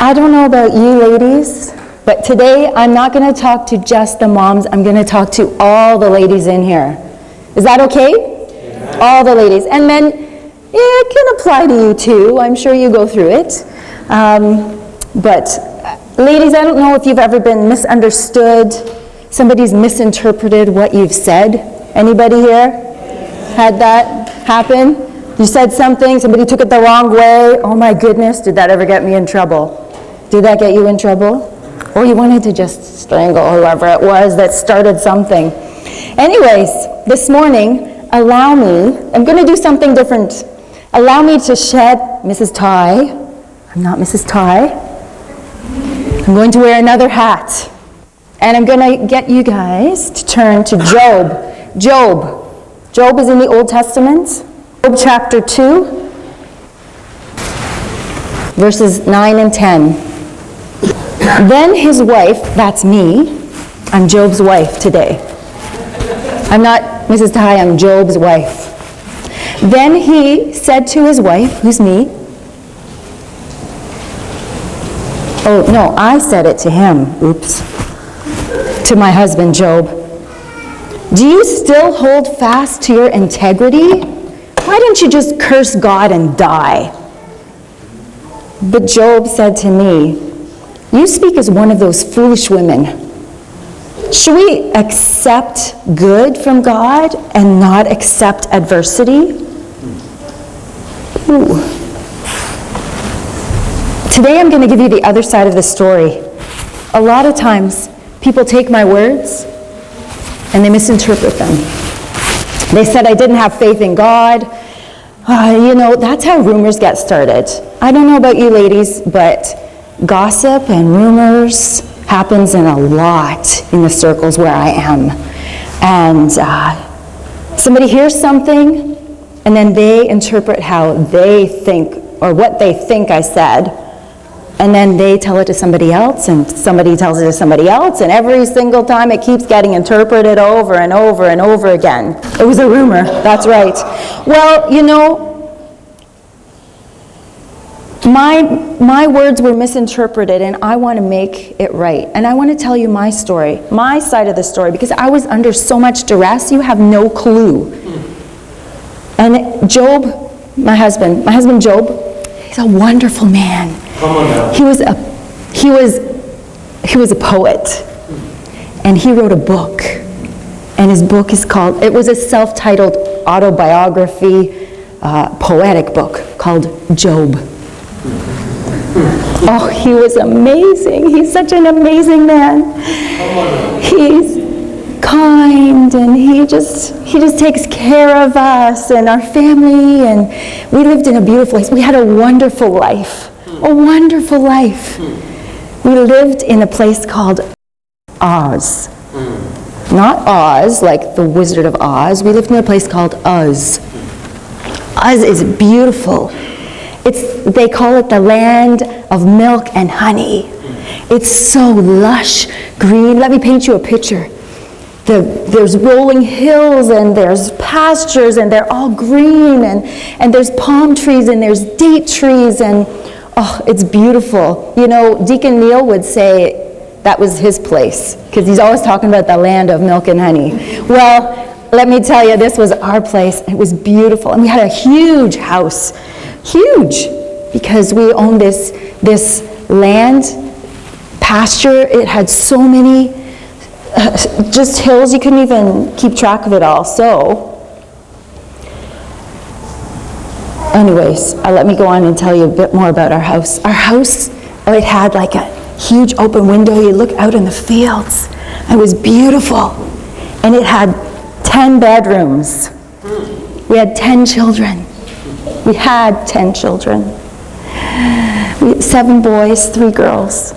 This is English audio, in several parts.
I don't know about you ladies, but today I'm not going to talk to just the moms. I'm going to talk to all the ladies in here. Is that okay? Yeah. All the ladies. And men, yeah, it can apply to you too. I'm sure you go through it. But ladies, I don't know if you've ever been misunderstood. Somebody's misinterpreted what you've said. Anybody here had that happen? You said something, somebody took it the wrong way. Oh my goodness, did that ever get me in trouble? Did that get you in trouble? Or you wanted to just strangle whoever it was that started something. Anyways, this morning, allow me, I'm going to do something different. Allow me to shed Mrs. Ty. I'm not Mrs. Ty. I'm going to wear another hat. And I'm going to get you guys to turn to Job. Job is in the Old Testament. Job chapter 2, verses 9 and 10. Then his wife, that's me, I'm Job's wife today. I'm not Mrs. Ty, I'm Job's wife. Then he said to his wife, who's me? Oh, no, I said it to him. Oops. To my husband, Job. Do you still hold fast to your integrity? Why don't you just curse God and die? But Job said to me, you speak as one of those foolish women. Should we accept good from God and not accept adversity? Ooh. Today I'm going to give you the other side of the story. A lot of times people take my words and they misinterpret them. They said I didn't have faith in God. That's how rumors get started. I don't know about you ladies, but gossip and rumors happens in a lot in the circles where I am. And somebody hears something, and then they interpret how they think, or what they think I said, and then they tell it to somebody else, and somebody tells it to somebody else, and every single time it keeps getting interpreted over and over and over again. It was a rumor, that's right. Well, my words were misinterpreted, and I want to make it right. And I want to tell you my story, my side of the story, because I was under so much duress, you have no clue. And Job, my husband Job, he's a wonderful man. Come on now. He was a poet, and he wrote a book, and his book is called, it was a self-titled autobiography, poetic book called Job. Oh, he was amazing. He's such an amazing man. He's kind, and he just takes care of us and our family, and we lived in a beautiful place. We had a wonderful life. A wonderful life. We lived in a place called Oz. Not Oz, like the Wizard of Oz. We lived in a place called Uz. Uz is beautiful. They call it the land of milk and honey. It's so lush, green. Let me paint you a picture. There's rolling hills, and there's pastures, and they're all green, and there's palm trees, and there's date trees, and oh, it's beautiful. Deacon Neil would say that was his place, because he's always talking about the land of milk and honey. Well, let me tell you, this was our place. It was beautiful, and we had a huge house. Huge, because we owned this land, pasture. It had so many just hills, you couldn't even keep track of it all. So anyways, let me go on and tell you a bit more about our house. Our house, it had like a huge open window. You look out in the fields. It was beautiful, and it had 10 bedrooms. We had 10 children. We had 10 children. We had 7 boys, 3 girls.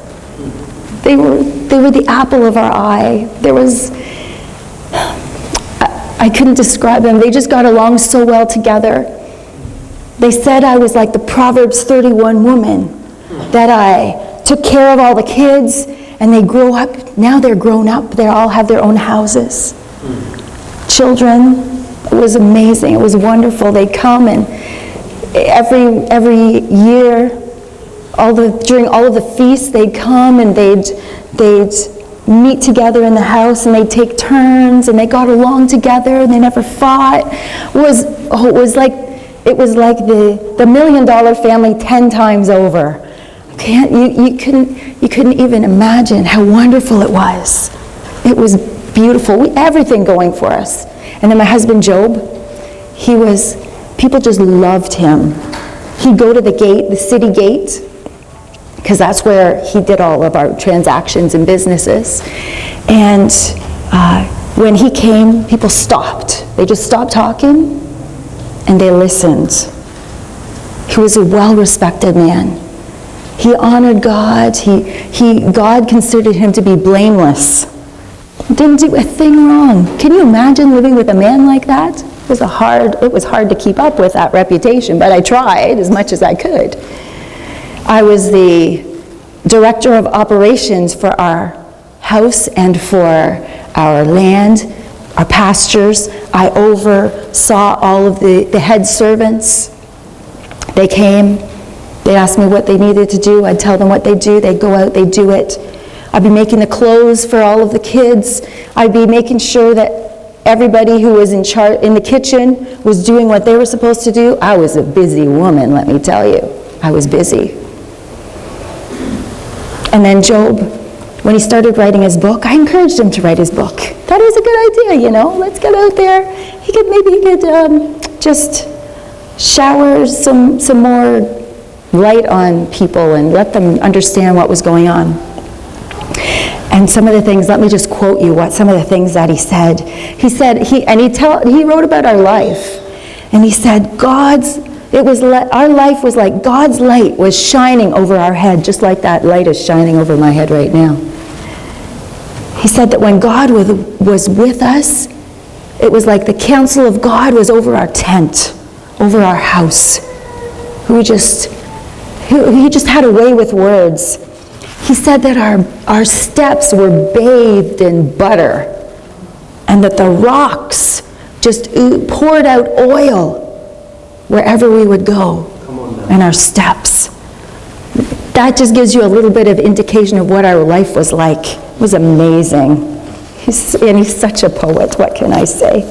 They were the apple of our eye. I couldn't describe them. They just got along so well together. They said I was like the Proverbs 31 woman, that I took care of all the kids, and they grow up. Now they're grown up. They all have their own houses. Children, it was amazing. It was wonderful. They'd come, and every year during all of the feasts, they'd come and they'd meet together in the house, and they'd take turns, and they got along together, and they never fought. It was like the $1 million family 10 times over. You couldn't even imagine how wonderful it was. It was beautiful. Everything going for us. And then my husband Job, people just loved him. He'd go to the city gate, because that's where he did all of our transactions and businesses. And when he came, people stopped. They just stopped talking, and they listened. He was a well-respected man. He honored God. God considered him to be blameless. He didn't do a thing wrong. Can you imagine living with a man like that? It was hard to keep up with that reputation, but I tried as much as I could. I was the director of operations for our house and for our land, our pastures. I oversaw all of the head servants. They came, they asked me what they needed to do. I'd tell them what they do. They'd go out, they'd do it. I'd be making the clothes for all of the kids. I'd be making sure that everybody who was in charge in the kitchen was doing what they were supposed to do. I was a busy woman, let me tell you. I was busy. And then Job, when he started writing his book, I encouraged him to write his book. That was a good idea, let's get out there. Maybe he could just shower some more light on people and let them understand what was going on. And some of the things, let me just quote you some of the things that he said. He wrote about our life, and he said, our life was like God's light was shining over our head, just like that light is shining over my head right now. He said that when God was with us, it was like the counsel of God was over our tent, over our house. He just had a way with words. He said that our steps were bathed in butter, and that the rocks just poured out oil wherever we would go, and our steps. That just gives you a little bit of indication of what our life was like. It was amazing. He's such a poet, what can I say?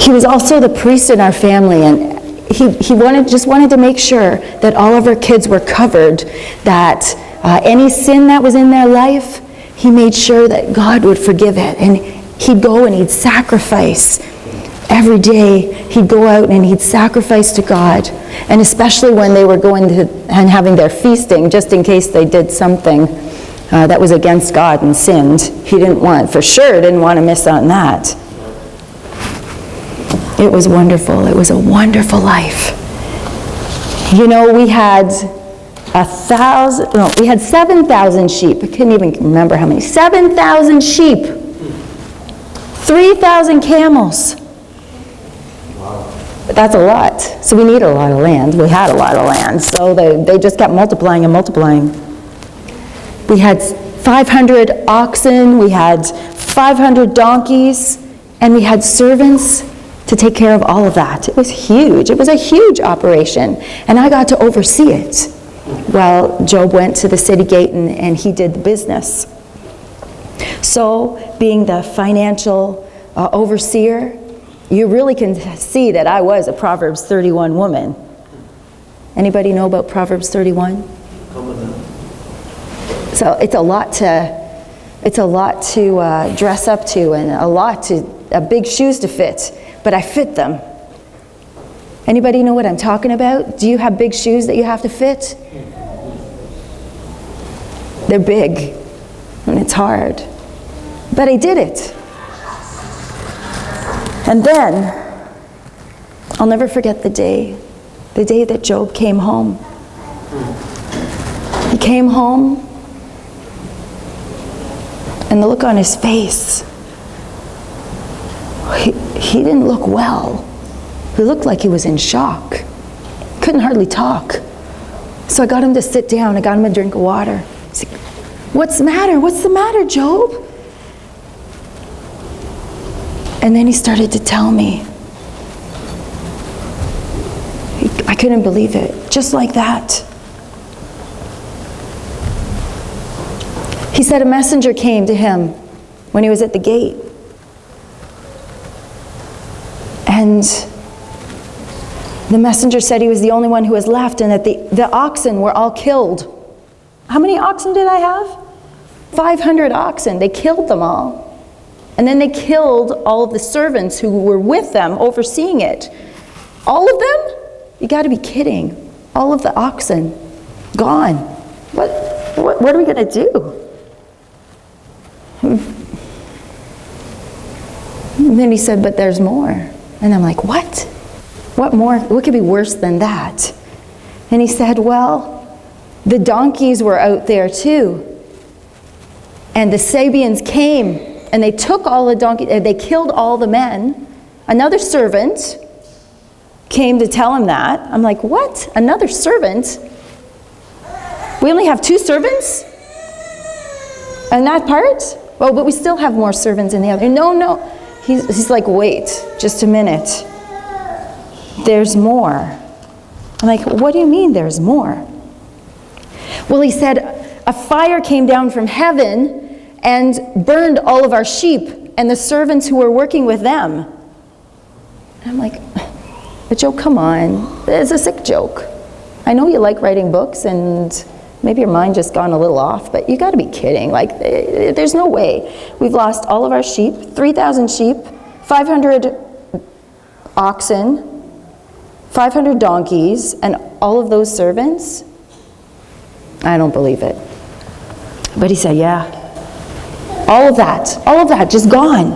He was also the priest in our family, and he just wanted to make sure that all of our kids were covered, that any sin that was in their life, he made sure that God would forgive it. And he'd go and he'd sacrifice. Every day he'd go out and he'd sacrifice to God, and especially when they were going to and having their feasting, just in case they did something that was against God and sinned. He didn't want to miss on that. It was wonderful. It was a wonderful life. We had 7,000 sheep. I couldn't even remember how many. 7,000 sheep. 3,000 camels. But that's a lot. So we need a lot of land. We had a lot of land. So they just kept multiplying and multiplying. We had 500 oxen. We had 500 donkeys. And we had servants to take care of all of that. It was huge. It was a huge operation. And I got to oversee it. Well, Job went to the city gate and he did the business. So, being the financial overseer, you really can see that I was a Proverbs 31 woman. Anybody know about Proverbs 31? So it's a lot to dress up to, and big shoes to fit, but I fit them. Anybody know what I'm talking about? Do you have big shoes that you have to fit? They're big, and it's hard. But I did it. And then, I'll never forget the day that Job came home. He came home, and the look on his face, he didn't look well. He looked like he was in shock. Couldn't hardly talk. So I got him to sit down. I got him a drink of water. I said, "What's the matter? What's the matter, Job?" And then he started to tell me. I couldn't believe it, just like that. He said a messenger came to him when he was at the gate. And the messenger said he was the only one who was left and that the oxen were all killed. How many oxen did I have? 500 oxen. They killed them all. And then they killed all of the servants who were with them overseeing it. All of them? You got to be kidding. All of the oxen gone. What are we going to do? And then he said, but there's more. And I'm like, what? What more? What could be worse than that? And he said, well, the donkeys were out there too. And the Sabians came and they took all the donkeys, they killed all the men. Another servant came to tell him that. I'm like, what? Another servant? We only have 2 servants? And that part? Well, but we still have more servants in the other. No. He's like, wait, just a minute. There's more. I'm like, what do you mean there's more? Well, he said, a fire came down from heaven and burned all of our sheep and the servants who were working with them. And I'm like, but Joe, come on. It's a sick joke. I know you like writing books and maybe your mind just gone a little off, but you got to be kidding. Like, there's no way. We've lost all of our sheep, 3,000 sheep, 500 oxen, 500 donkeys, and all of those servants. I don't believe it. But he said, yeah, all of that, just gone.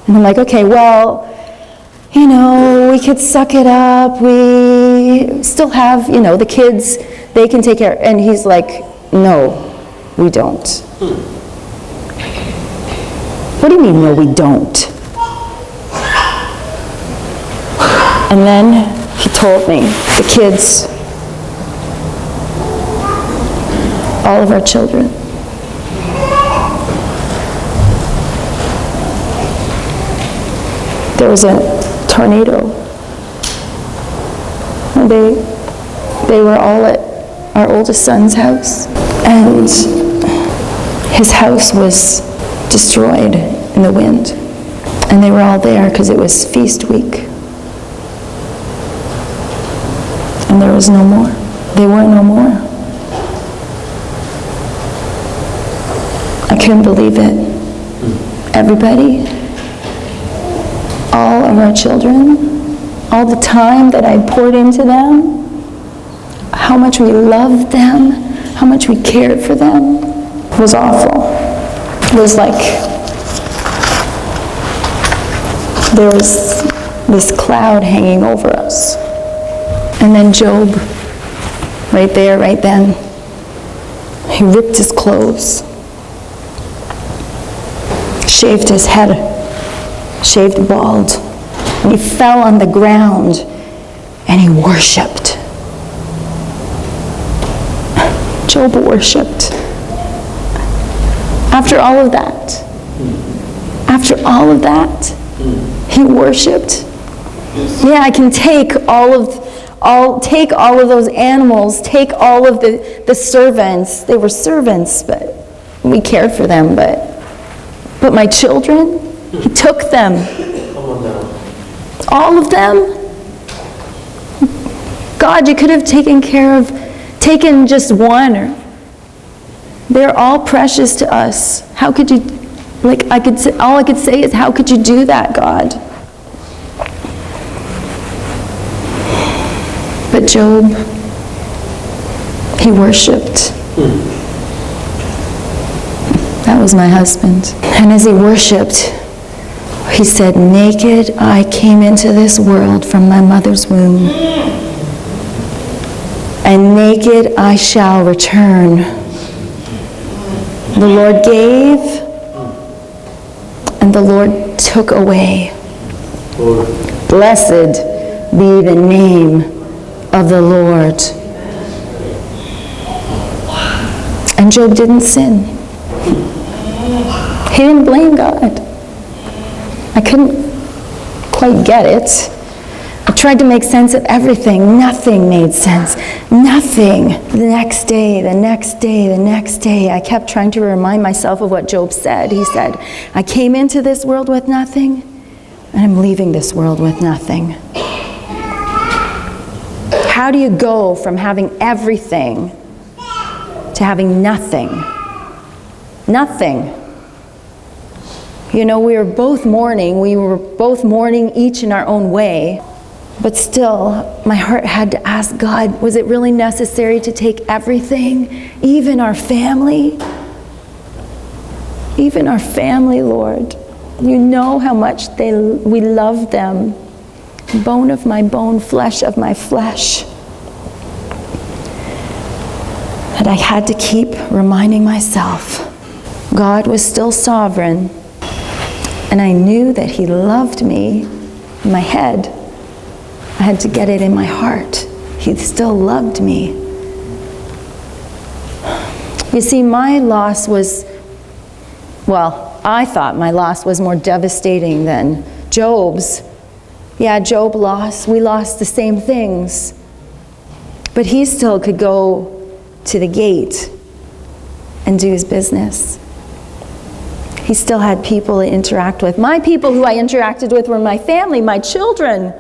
And I'm like, okay, well, you know, we could suck it up. We still have, you know, the kids, they can take care. And he's like, no, we don't. What do you mean, no, we don't? And then he told me, the kids, all of our children. There was a tornado. And they were all at our oldest son's house. And his house was destroyed in the wind. And they were all there because it was feast week. And there was no more. They were no more. I couldn't believe it. Everybody, all of our children, all the time that I poured into them, how much we loved them, how much we cared for them, was awful. It was like there was this cloud hanging over us. And then Job, right there, right then, he ripped his clothes, shaved his head, shaved bald, and he fell on the ground and he worshipped. Job worshipped. After all of that, he worshipped. Yeah, I can take all of those animals, take all of the servants. They were servants, but we cared for them, but my children, he took them. All of them. God, you could have taken just one. They're all precious to us. How could you, all I could say is, how could you do that, God? But Job, he worshipped. That was my husband. And as he worshipped, he said, naked I came into this world from my mother's womb, and naked I shall return. The Lord gave, and the Lord took away. Blessed be the name of the Lord. And Job didn't sin. He didn't blame God. I couldn't quite get it. I tried to make sense of everything. Nothing made sense. Nothing. The next day, the next day, the next day, I kept trying to remind myself of what Job said. He said, I came into this world with nothing, and I'm leaving this world with nothing. How do you go from having everything to having nothing? Nothing. You know, we were both mourning. We were both mourning each in our own way. But still, my heart had to ask God, was it really necessary to take everything? Even our family? Even our family, Lord. You know how much we love them. Bone of my bone, flesh of my flesh. And I had to keep reminding myself, God was still sovereign. And I knew that He loved me in my head. I had to get it in my heart. He still loved me. You see, my loss was, well, I thought my loss was more devastating than Job's. Yeah, Job lost. We lost the same things. But he still could go to the gate and do his business. He still had people to interact with. My people who I interacted with were my family, my children.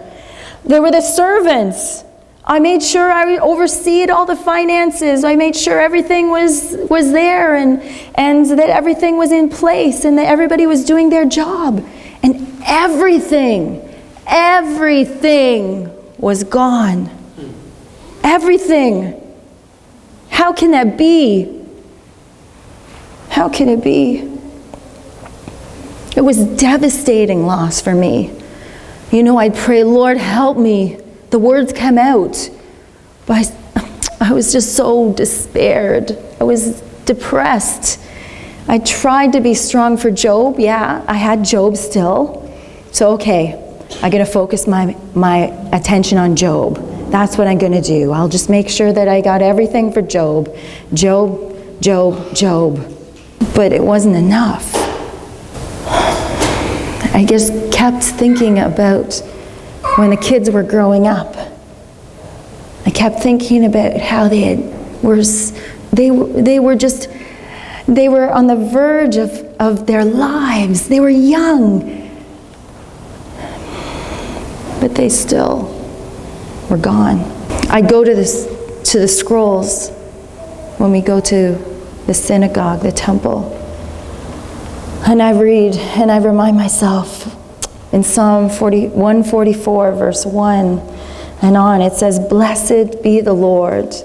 They were the servants. I made sure I overseed all the finances. I made sure everything was there and that everything was in place and that everybody was doing their job. And everything was gone. Everything. How can that be? How can it be? It was devastating loss for me. You know, I'd pray, Lord, help me. The words come out. But I was just so despaired. I was depressed. I tried to be strong for Job. Yeah, I had Job still. So, okay, I'm going to focus my attention on Job. That's what I'm going to do. I'll just make sure that I got everything for Job. Job. But it wasn't enough. I just kept thinking about when the kids were growing up. I kept thinking about how they were on the verge of their lives. They were young. But they still were gone. I go to the scrolls when we go to the synagogue, the temple. And I read and I remind myself in Psalm 144, verse 1 and on, it says, "Blessed be the Lord."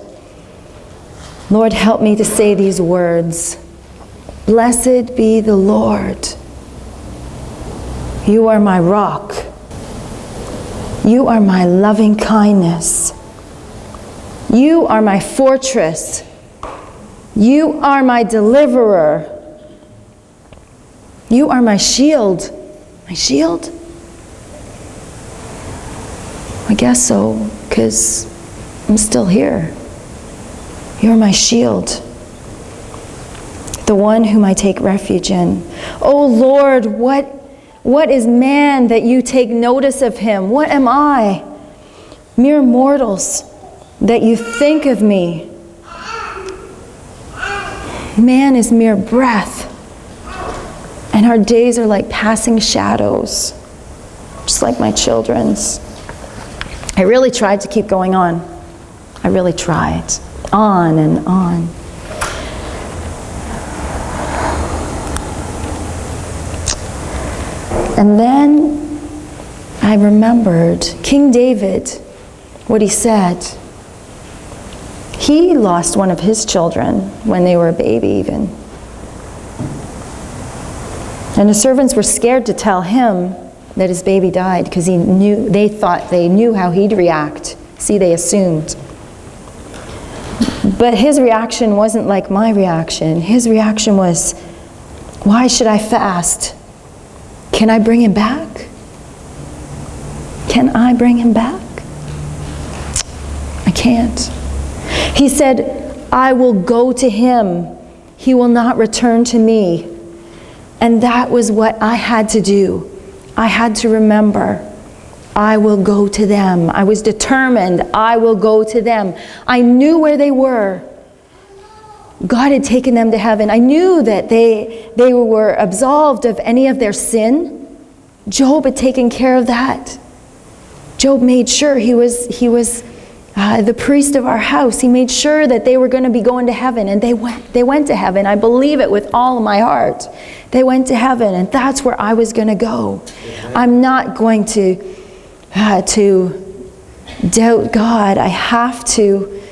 Lord, help me to say these words. Blessed be the Lord. You are my rock. You are my loving kindness. You are my fortress. You are my deliverer. You are my shield. My shield? I guess so, because I'm still here. You're my shield. The one whom I take refuge in. Oh Lord, what is man that you take notice of him? What am I? Mere mortals that you think of me. Man is mere breath. And our days are like passing shadows, just like my children's. I really tried to keep going on. I really tried. On and on. And then I remembered King David, what he said. He lost one of his children when they were a baby even. And the servants were scared to tell him that his baby died because they thought they knew how he'd react. See, they assumed. But his reaction wasn't like my reaction. His reaction was, why should I fast? Can I bring him back? Can I bring him back? I can't. He said, I will go to him. He will not return to me. And that was what I had to do. I had to remember, I will go to them. I was determined, I will go to them. I knew where they were. God had taken them to heaven. I knew that they were absolved of any of their sin. Job had taken care of that. Job made sure he was the priest of our house. He made sure that they were going to be going to heaven, and they went to heaven. I believe it with all of my heart. They went to heaven, and that's where I was going to go. I'm not going to doubt God. I have to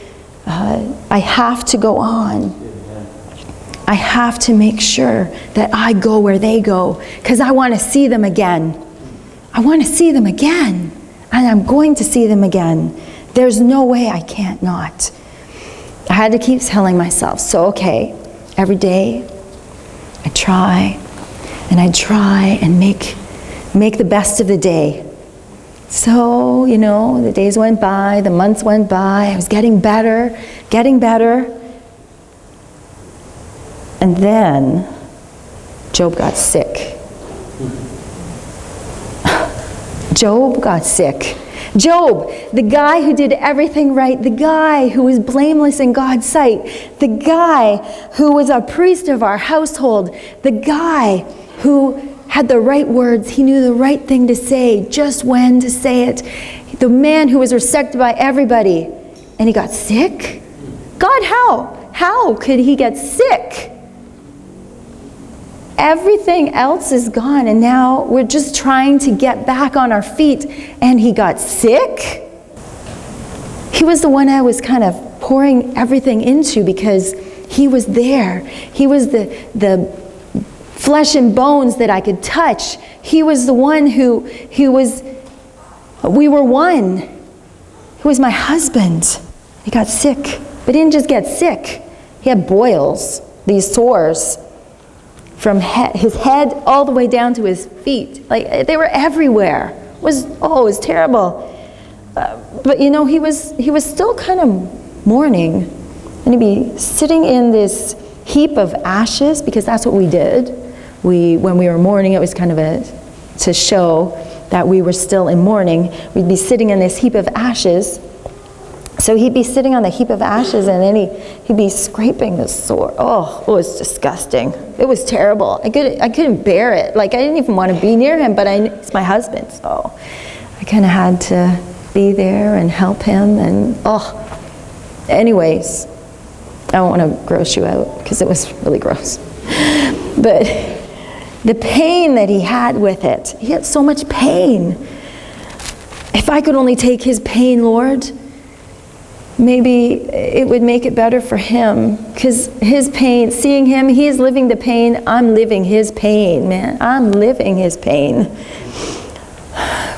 go on. I have to make sure that I go where they go, because I want to see them again. I want to see them again, and I'm going to see them again. There's no way I can't not. I had to keep telling myself, so okay, every day I try and make the best of the day. So, the days went by, the months went by, I was getting better. And then Job got sick. Job got sick. Job, the guy who did everything right, the guy who was blameless in God's sight, the guy who was a priest of our household, the guy who had the right words, he knew the right thing to say, just when to say it, the man who was respected by everybody, and he got sick? God, how? How could he get sick? Everything else is gone, and now we're just trying to get back on our feet, and he got sick? He was the one I was kind of pouring everything into, because he was there. He was the flesh and bones that I could touch. He was the one we were one. He was my husband. He got sick, but he didn't just get sick. He had boils, these sores, from his head all the way down to his feet. Like, they were everywhere. It was terrible. But he was still kind of mourning. And he'd be sitting in this heap of ashes, because that's what we did. When we were mourning, it was kind of to show that we were still in mourning. We'd be sitting in this heap of ashes. So he'd be sitting on the heap of ashes, and then he'd be scraping the sore. Oh, it was disgusting. It was terrible. I couldn't bear it. Like, I didn't even want to be near him, but it's my husband, so I kind of had to be there and help him. And anyways, I don't want to gross you out, because it was really gross. But the pain that he had with it, he had so much pain. If I could only take his pain, Lord, maybe it would make it better for him, because his pain, seeing him, he's living the pain, I'm living his pain, man. I'm living his pain.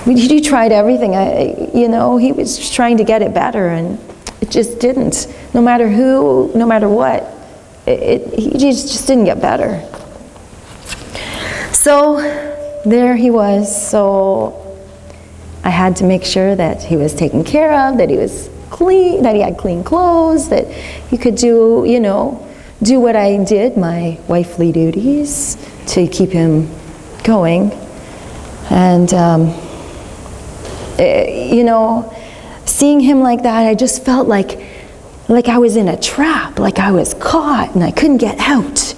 He tried everything. He was trying to get it better, and it just didn't. No matter who, no matter what, he just didn't get better. So there he was. So I had to make sure that he was taken care of, that he was clean, that he had clean clothes, that he could do what I did, my wifely duties, to keep him going. And seeing him like that, I just felt like I was in a trap, like I was caught and I couldn't get out.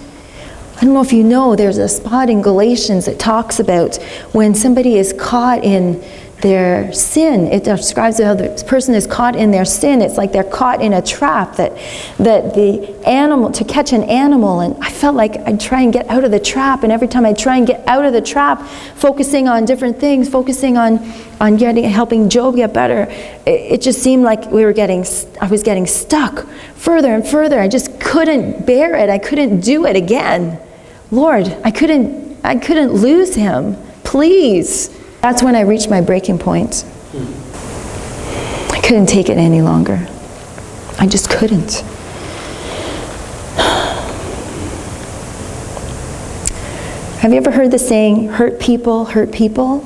I don't know if you know, there's a spot in Galatians that talks about when somebody is caught in their sin. It describes how the person is caught in their sin. It's like they're caught in a trap, that the animal, to catch an animal, and I felt like I'd try and get out of the trap, and every time I'd try and get out of the trap, focusing on different things, focusing on helping Job get better, it just seemed like I was getting stuck further and further. I just couldn't bear it. I couldn't do it again. Lord, I couldn't lose him. Please. That's when I reached my breaking point. I couldn't take it any longer. I just couldn't. Have you ever heard the saying, hurt people, hurt people?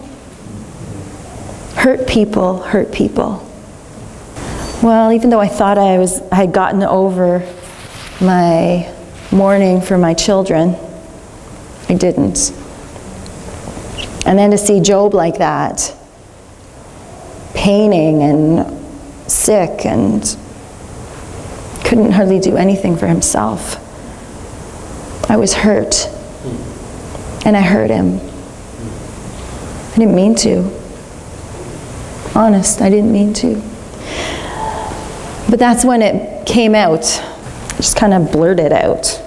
Hurt people, hurt people. Well, even though I thought I had gotten over my mourning for my children, I didn't. And then to see Job like that, paining and sick and couldn't hardly do anything for himself. I was hurt, and I hurt him. I didn't mean to. Honest, I didn't mean to. But that's when it came out. I just kind of blurted out.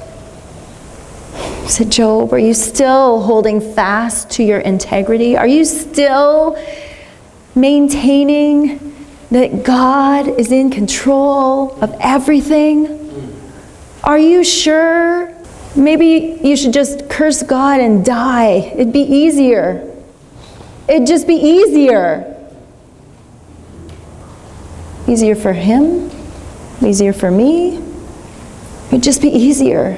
I said, Job, are you still holding fast to your integrity? Are you still maintaining that God is in control of everything? Are you sure? Maybe you should just curse God and die. It'd be easier. It'd just be easier. Easier for him? Easier for me? It'd just be easier.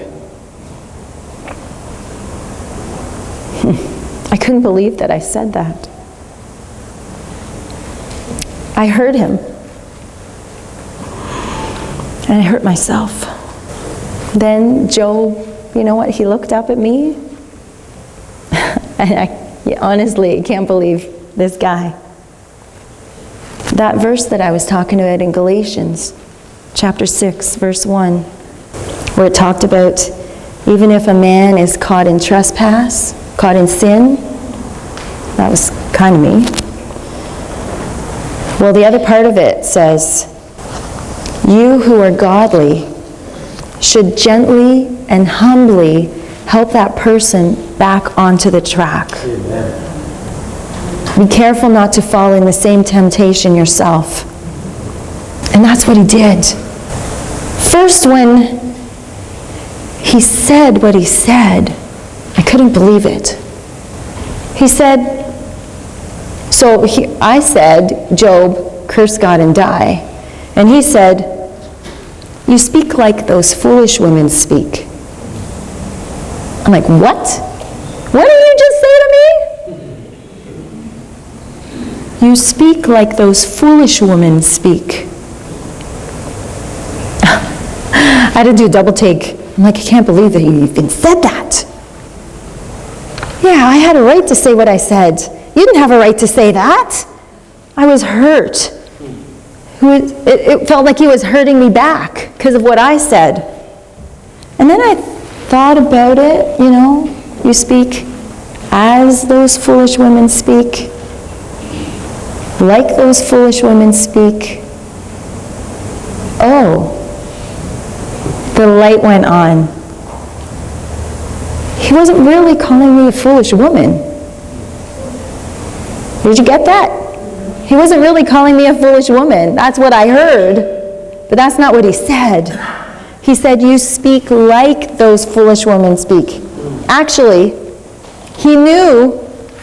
I couldn't believe that I said that. I hurt him. And I hurt myself. Then Job, you know what? He looked up at me. And I honestly can't believe this guy. That verse that I was talking about in Galatians, chapter 6, verse 1, where it talked about even if a man is caught in trespass, caught in sin, that was kind of me. Well, the other part of it says, you who are godly should gently and humbly help that person back onto the track. Amen. Be careful not to fall in the same temptation yourself. And that's what he did. First, when he said what he said, I couldn't believe it. He said, I said, Job, curse God and die. And he said, you speak like those foolish women speak. I'm like, what? What did you just say to me? You speak like those foolish women speak. I had to do a double take. I'm like, I can't believe that you even said that. Yeah, I had a right to say what I said. You didn't have a right to say that. I was hurt. It felt like he was hurting me back because of what I said. And then I thought about it, you speak as those foolish women speak, like those foolish women speak. Oh, the light went on. He wasn't really calling me a foolish woman. Did you get that? He wasn't really calling me a foolish woman. That's what I heard. But that's not what he said. He said, you speak like those foolish women speak. Actually, he knew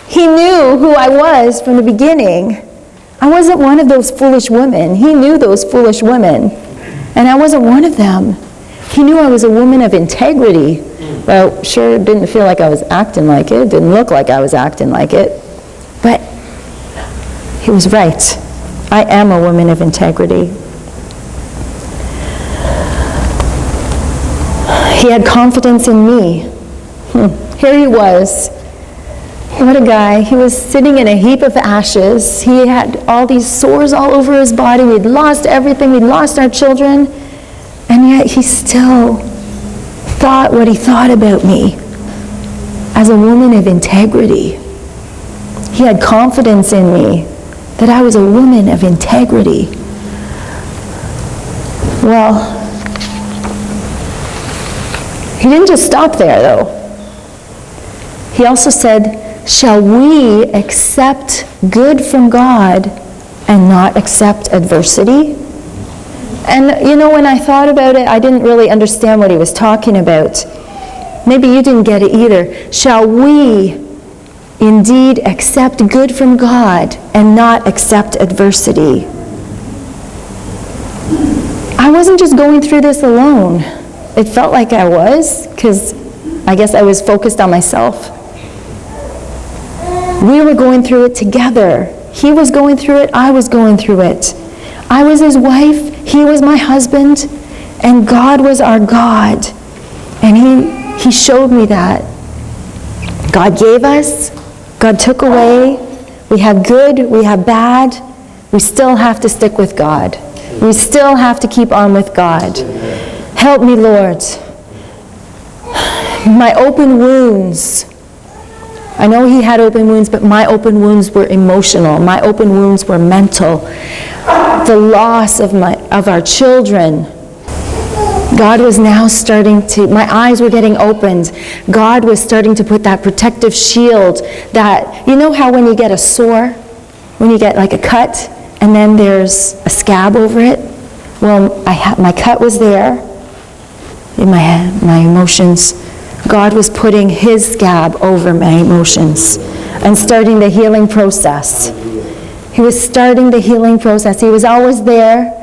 who I was from the beginning. I wasn't one of those foolish women. He knew those foolish women. And I wasn't one of them. He knew I was a woman of integrity. Well, sure, it didn't feel like I was acting like it. It didn't look like I was acting like it. But he was right. I am a woman of integrity. He had confidence in me. Here he was. What a guy. He was sitting in a heap of ashes. He had all these sores all over his body. We'd lost everything. We'd lost our children. And yet he still thought what he thought about me as a woman of integrity. He had confidence in me that I was a woman of integrity. Well, he didn't just stop there, though. He also said, shall we accept good from God and not accept adversity? And when I thought about it, I didn't really understand what he was talking about. Maybe you didn't get it either. Shall we indeed accept good from God and not accept adversity? I wasn't just going through this alone. It felt like I was, because I guess I was focused on myself. We were going through it together. He was going through it, I was going through it. I was his wife, he was my husband, and God was our God. And he showed me that. God gave us, God took away. We have good, we have bad. We still have to stick with God. We still have to keep on with God. Help me, Lord. My open wounds. I know he had open wounds, but my open wounds were emotional. My open wounds were mental. The loss of our children. God was now starting to, my eyes were getting opened. God was starting to put that protective shield that, you know how when you get a sore, when you get like a cut, and then there's a scab over it? Well, my cut was there in my head, my emotions. God was putting his scab over my emotions and starting the healing process. He was starting the healing process. He was always there.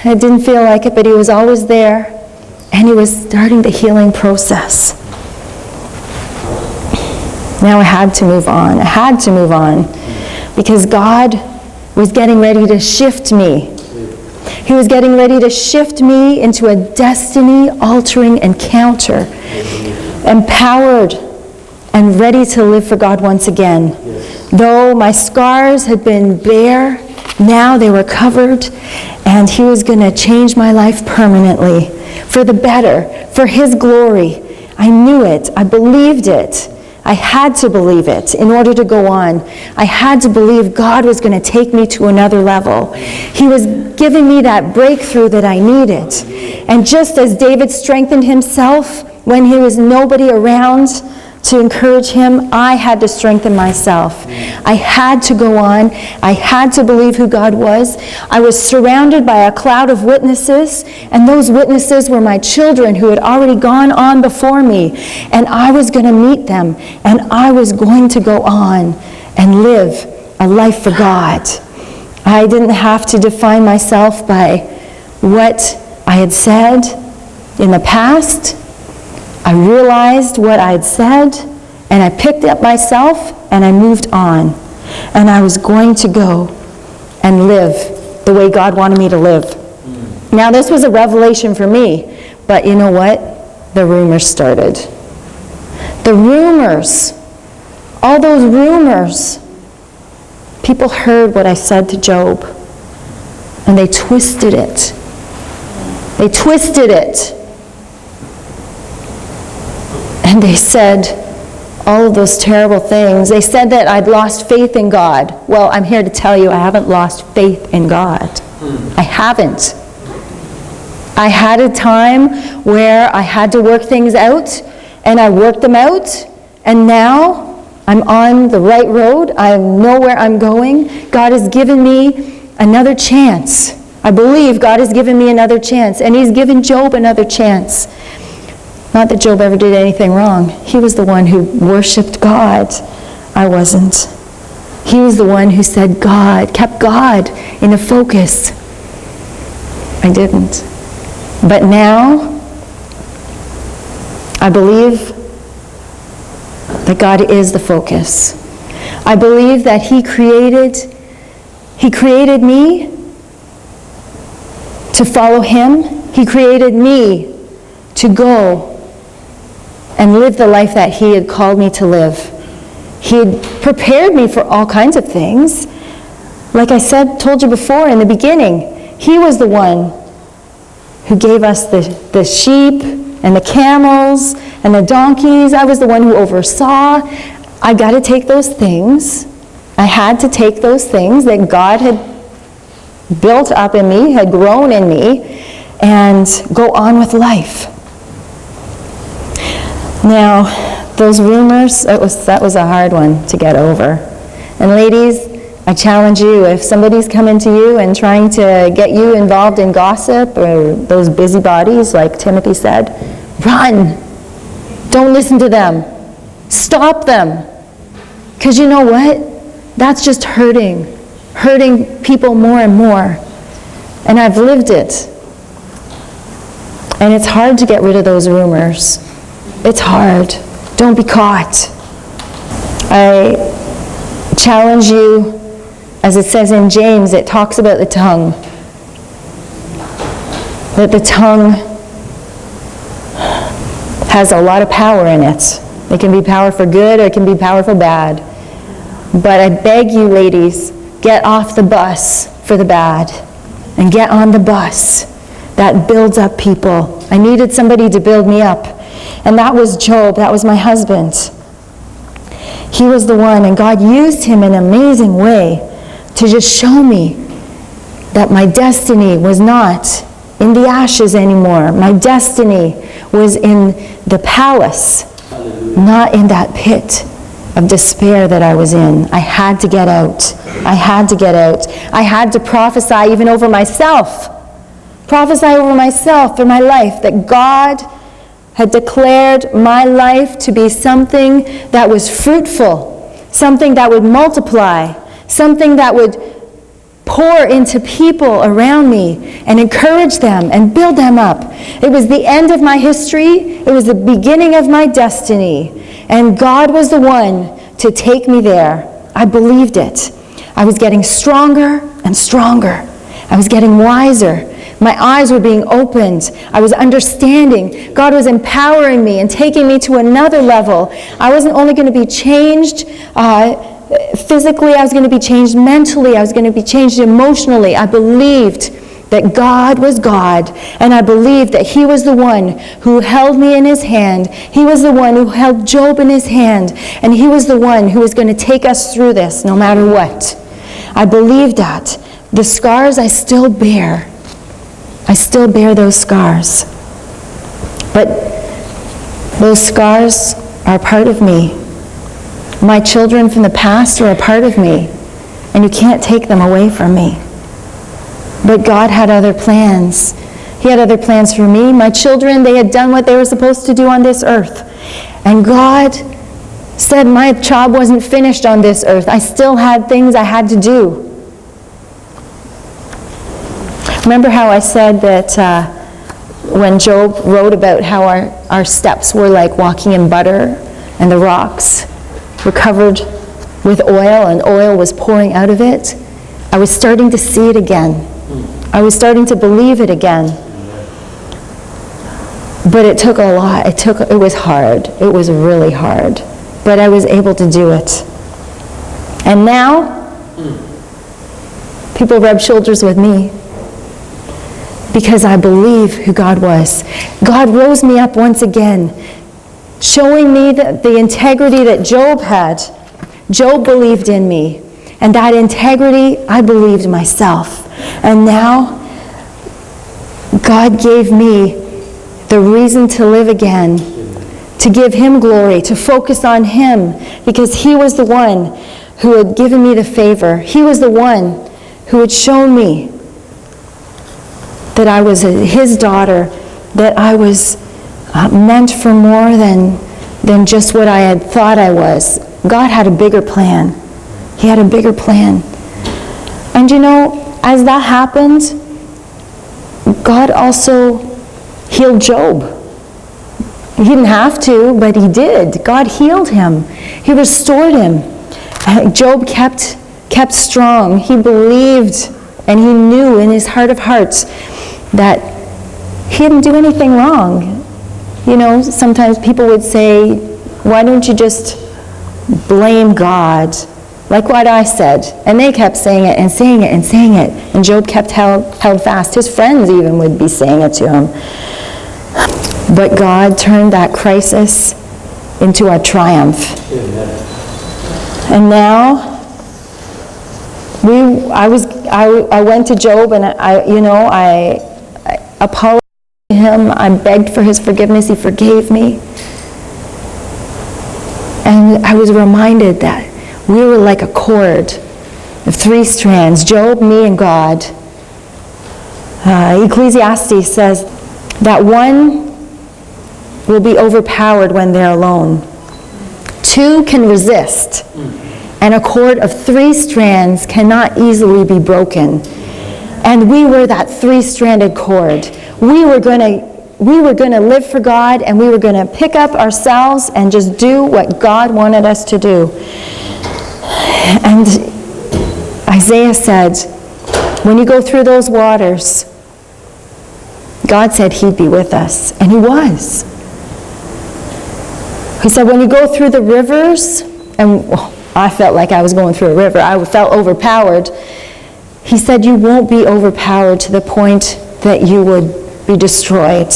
I didn't feel like it, but he was always there. And he was starting the healing process. Now I had to move on. I had to move on because God was getting ready to shift me. He was getting ready to shift me into a destiny-altering encounter, empowered and ready to live for God once again. Though my scars had been bare, now they were covered, and he was going to change my life permanently for the better, for his glory. I knew it. I believed it. I had to believe it in order to go on. I had to believe God was going to take me to another level. He was giving me that breakthrough that I needed. And just as David strengthened himself when there was nobody around to encourage him, I had to strengthen myself. I had to go on. I had to believe who God was. I was surrounded by a cloud of witnesses, and those witnesses were my children who had already gone on before me, and I was going to meet them, and I was going to go on and live a life for God. I didn't have to define myself by what I had said in the past. I realized what I had said, and I picked up myself, and I moved on. And I was going to go and live the way God wanted me to live. Now, this was a revelation for me, but you know what? The rumors started. The rumors, all those rumors, people heard what I said to Job, and they twisted it. They twisted it. And they said all of those terrible things. They said that I'd lost faith in God. Well, I'm here to tell you I haven't lost faith in God. I haven't. I had a time where I had to work things out, and I worked them out, and now I'm on the right road. I know where I'm going. God has given me another chance. I believe God has given me another chance, and he's given Job another chance. Not that Job ever did anything wrong. He was the one who worshiped God. I wasn't. He was the one who said God, kept God in the focus. I didn't. But now, I believe that God is the focus. I believe that He created me to follow Him. He created me to go and live the life that He had called me to live. He had prepared me for all kinds of things. Like I told you before in the beginning, He was the one who gave us the sheep and the camels and the donkeys. I was the one who oversaw. I got to take those things. I had to take those things that God had built up in me, had grown in me, and go on with life. Now, those rumors, that was a hard one to get over. And ladies, I challenge you, if somebody's coming to you and trying to get you involved in gossip or those busybodies, like Timothy said, run. Don't listen to them. Stop them. Because you know what? That's just hurting people more and more. And I've lived it. And it's hard to get rid of those rumors. It's hard. Don't be caught. I challenge you, as it says in James, it talks about the tongue. That the tongue has a lot of power in it. It can be power for good or it can be power for bad. But I beg you, ladies, get off the bus for the bad and get on the bus that builds up people. I needed somebody to build me up. And that was Job. That was my husband. He was the one, and God used him in an amazing way to just show me that my destiny was not in the ashes anymore. My destiny was in the palace, not in that pit of despair that I was in. I had to get out. I had to get out. I had to prophesy even over myself. Prophesy over myself for my life, that God had declared my life to be something that was fruitful, something that would multiply, something that would pour into people around me and encourage them and build them up. It was the end of my history. It was the beginning of my destiny. And God was the one to take me there. I believed it. I was getting stronger and stronger. I was getting wiser. My eyes were being opened. I was understanding. God was empowering me and taking me to another level. I wasn't only going to be changed physically, I was going to be changed mentally, I was going to be changed emotionally. I believed that God was God, and I believed that He was the one who held me in His hand. He was the one who held Job in His hand, and He was the one who was going to take us through this no matter what. I believed that. The scars I still bear. I still bear those scars. But those scars are part of me. My children from the past are a part of me, and you can't take them away from me. But God had other plans. He had other plans for me. My children, they had done what they were supposed to do on this earth. And God said my job wasn't finished on this earth. I still had things I had to do. Remember how I said that when Job wrote about how our steps were like walking in butter, and the rocks were covered with oil, and oil was pouring out of it? I was starting to see it again. I was starting to believe it again. But it took a lot. It was hard. It was really hard. But I was able to do it. And now, people rub shoulders with me because I believe who God was. God rose me up once again, showing me the integrity that Job had. Job believed in me. And that integrity, I believed myself. And now, God gave me the reason to live again, to give Him glory, to focus on Him, because He was the one who had given me the favor. He was the one who had shown me that I was His daughter, that I was meant for more than just what I had thought I was. God had a bigger plan. He had a bigger plan. And you know, as that happened, God also healed Job. He didn't have to, but He did. God healed him. He restored him. Job kept strong. He believed, and he knew in his heart of hearts that he didn't do anything wrong. You know, sometimes people would say, why don't you just blame God? Like what I said. And they kept saying it and saying it and saying it. And Job kept held fast. His friends even would be saying it to him. But God turned that crisis into a triumph. Amen. And now, I went to Job, and I apologized to him. I begged for his forgiveness. He forgave me. And I was reminded that we were like a cord of 3 strands, Job, me, and God. Ecclesiastes says that one will be overpowered when they're alone. 2 can resist, and a cord of 3 strands cannot easily be broken. And we were that 3-stranded cord. We were going to live for God, and we were going to pick up ourselves and just do what God wanted us to do. And Isaiah said, when you go through those waters, God said He'd be with us, and He was. He said, when you go through the rivers, and I felt like I was going through a river. I felt overpowered. He said, you won't be overpowered to the point that you would be destroyed.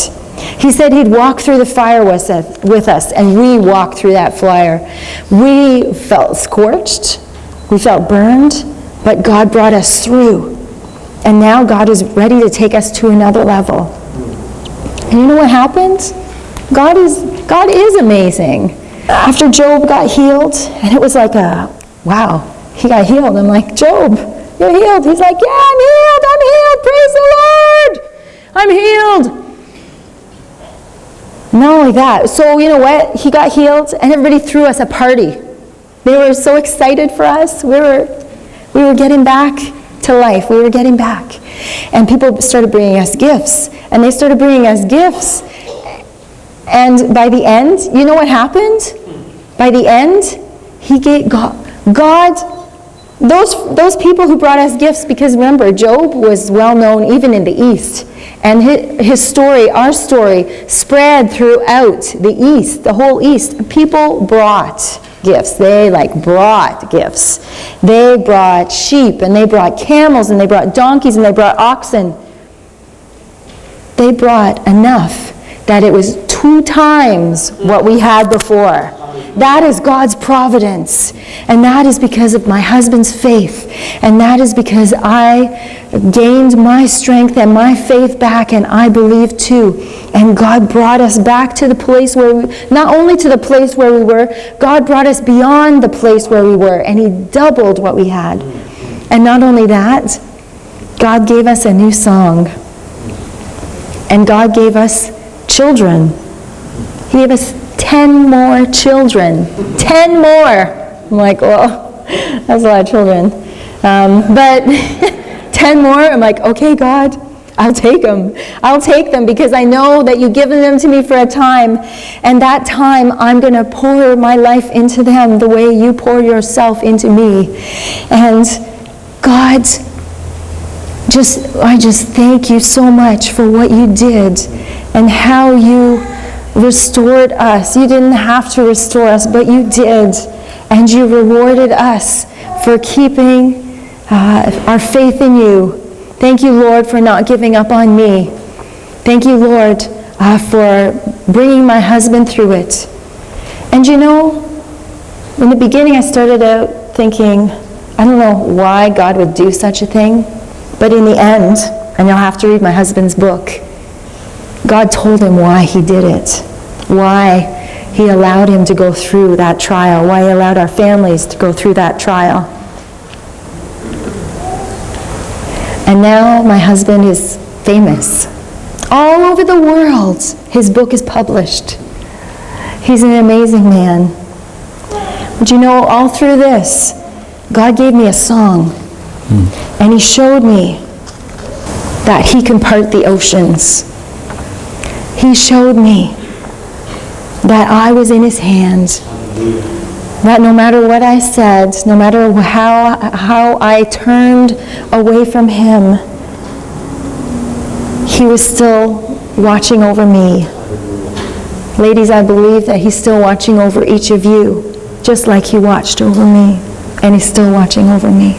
He said he'd walk through the fire with us, and we walked through that fire. We felt scorched. We felt burned, but God brought us through. And now God is ready to take us to another level. And you know what happened? God is amazing. After Job got healed, and it was like wow, he got healed. I'm like, Job, you're healed. He's like, yeah, I'm healed, praise the Lord. I'm healed. Not only that, so you know what? He got healed, and everybody threw us a party. They were so excited for us. We were getting back to life. We were getting back. And people started bringing us gifts. And they started bringing us gifts. And by the end, you know what happened? By the end, he gave God, those people who brought us gifts, because remember, Job was well known even in the East. And his story, our story, spread throughout the East, the whole East. People brought gifts. They brought gifts. They brought sheep, and they brought camels, and they brought donkeys, and they brought oxen. They brought enough that it was 2 times what we had before. That is God's providence. And that is because of my husband's faith. And that is because I gained my strength and my faith back, and I believe too. And God brought us back to the place where not only to the place where we were, God brought us beyond the place where we were, and he doubled what we had. And not only that, God gave us a new song. And God gave us children. He gave us 10 more children. 10 more. I'm like, well, that's a lot of children. But 10 more, I'm like, okay, God, I'll take them. I'll take them because I know that you've given them to me for a time. And that time, I'm going to pour my life into them the way you pour yourself into me. And God, I just thank you so much for what you did and how you restored us. You didn't have to restore us, but you did. And you rewarded us for keeping our faith in you. Thank you, Lord, for not giving up on me. Thank you, Lord, for bringing my husband through it. And you know, in the beginning I started out thinking, I don't know why God would do such a thing, but in the end, and you'll have to read my husband's book, God told him why he did it, why he allowed him to go through that trial, why he allowed our families to go through that trial. And now my husband is famous. All over the world, his book is published. He's an amazing man. But you know, all through this, God gave me a song. And he showed me that he can part the oceans. He showed me that I was in his hands. That no matter what I said, no matter how I turned away from him, he was still watching over me. Ladies, I believe that he's still watching over each of you, just like he watched over me, and he's still watching over me.